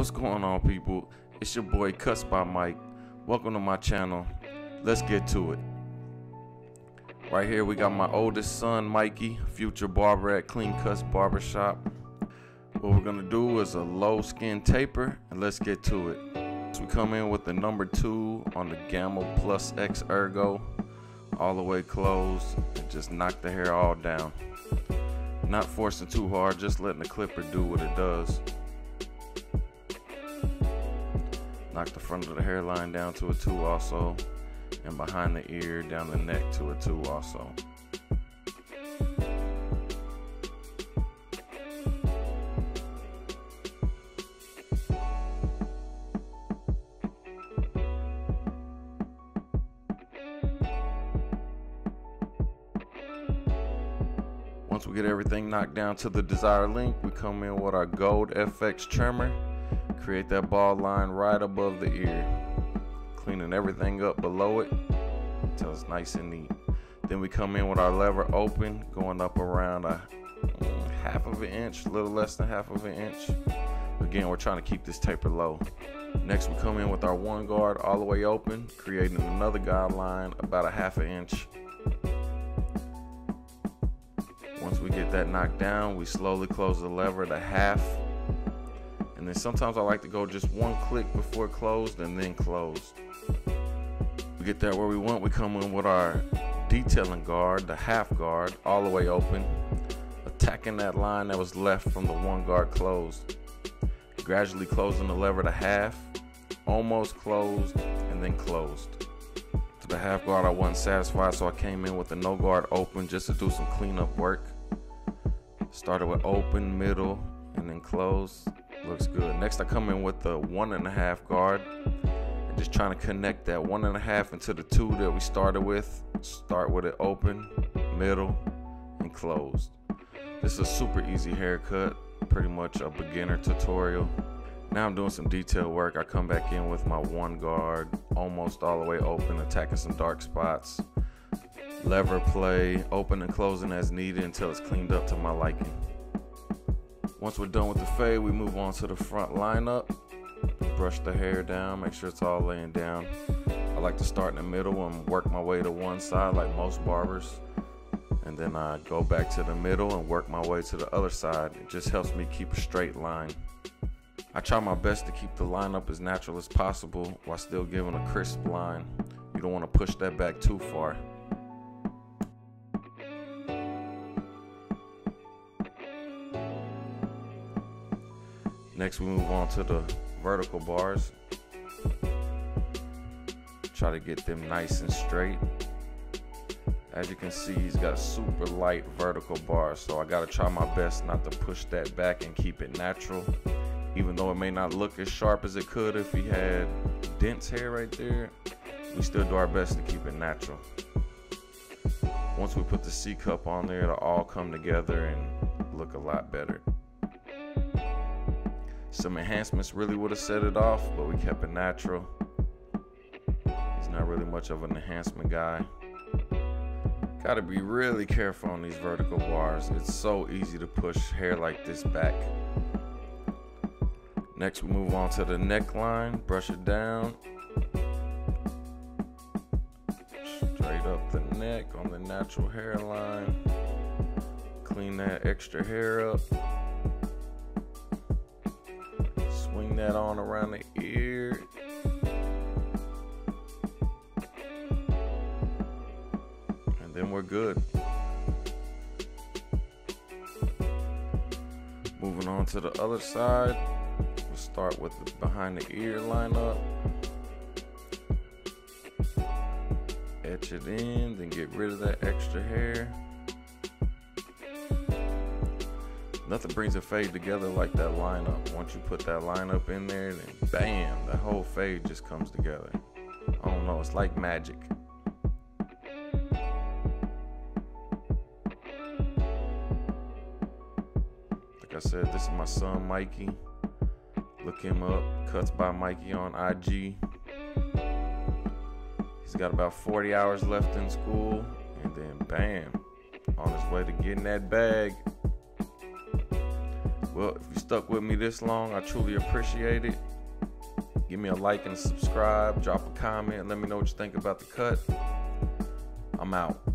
What's going on, people? It's your boy Cuts by Mike. Welcome to my channel. Let's get to it. Right here we got my oldest son Mikey, future barber at Clean Cuts Barbershop. What we're gonna do is a low skin taper, and let's get to it. So we come in with the number 2 on the Gamma Plus X Ergo, all the way closed, and just knock the hair all down. Not forcing too hard, just letting the clipper do what it does. Knock the front of the hairline down to a 2 also, and behind the ear down the neck to a 2 also. Once we get everything knocked down to the desired length, we come in with our Gold FX trimmer. Create that bald line right above the ear, cleaning everything up below it until it's nice and neat. Then we come in with our lever open, going up around a half of an inch, a little less than half of an inch. Again, we're trying to keep this taper low. Next, we come in with our one guard all the way open, creating another guideline about a half an inch. Once we get that knocked down, we slowly close the lever to half. And then sometimes I like to go just one click before closed and then closed. We get that where we want, we come in with our detailing guard, the half guard, all the way open, attacking that line that was left from the one guard closed. Gradually closing the lever to half, almost closed, and then closed. To the half guard I wasn't satisfied, so I came in with the no guard open just to do some cleanup work. Started with open, middle, and then closed. Looks good. Next I come in with the 1.5 guard and just trying to connect that 1.5 into the 2 that we started with. Start with it open, middle, and closed. This is a super easy haircut, pretty much a beginner tutorial. Now I'm doing some detail work. I come back in with my one guard almost all the way open, attacking some dark spots. Lever play, open and closing as needed until it's cleaned up to my liking. Once we're done with the fade, we move on to the front lineup. Brush the hair down, make sure it's all laying down. I like to start in the middle and work my way to one side like most barbers. And then I go back to the middle and work my way to the other side. It just helps me keep a straight line. I try my best to keep the lineup as natural as possible while still giving a crisp line. You don't want to push that back too far. Next we move on to the vertical bars. Try to get them nice and straight. As you can see, he's got super light vertical bars, so I gotta try my best not to push that back and keep it natural. Even though it may not look as sharp as it could if he had dense hair right there, we still do our best to keep it natural. Once we put the C cup on there, it'll all come together and look a lot better. Some enhancements really would have set it off, but we kept it natural. He's not really much of an enhancement guy. Gotta be really careful on these vertical bars. It's so easy to push hair like this back. Next we move on to the neckline, brush it down. Straight up the neck on the natural hairline. Clean that extra hair up. Swing that on around the ear. And then we're good. Moving on to the other side. We'll start with the behind the ear lineup. Etch it in, then get rid of that extra hair. Nothing brings a fade together like that lineup. Once you put that lineup in there, then bam, the whole fade just comes together. I don't know, it's like magic. Like I said, this is my son Mikey. Look him up, Cuts by Mikey on IG. He's got about 40 hours left in school, and then bam, on his way to getting that bag. Well, if you stuck with me this long, I truly appreciate it. Give me a like and subscribe, drop a comment, let me know what you think about the cut. I'm out.